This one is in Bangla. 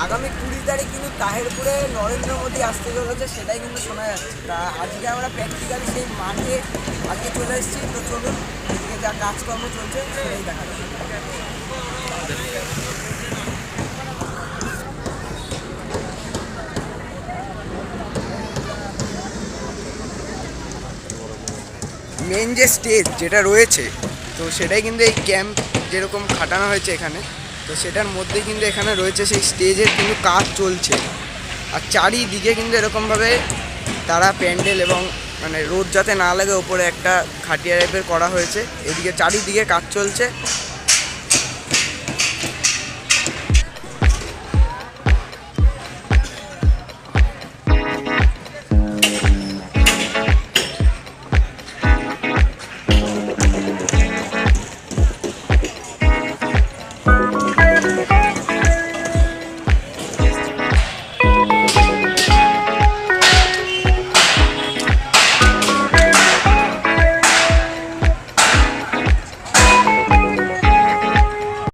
আগামী 20 তারিখ কিন্তু তাহেরপুরে নরেন্দ্র মোদী আসতে চলেছে, সেটাই কিন্তু শোনা যাচ্ছে। তা আজকে আমরা প্র্যাকটিক্যালি সেই মাঠে আজকে চলে এসেছি। তো চলুন এদিকে যা কাজকর্ম চলছে সেটাই দেখা যাবে। মেন যে স্টেজ যেটা রয়েছে, তো সেটাই কিন্তু এই ক্যাম্প যেরকম খাটানো হয়েছে এখানে, তো সেটার মধ্যে কিন্তু এখানে রয়েছে সেই স্টেজের কিন্তু কাজ চলছে। আর চারিদিকে কিন্তু এরকমভাবে তারা প্যান্ডেল এবং মানে রোদ যাতে না লাগে ওপরে একটা খাটিয়া টাইপের করা হয়েছে। এদিকে চারিদিকে কাজ চলছে।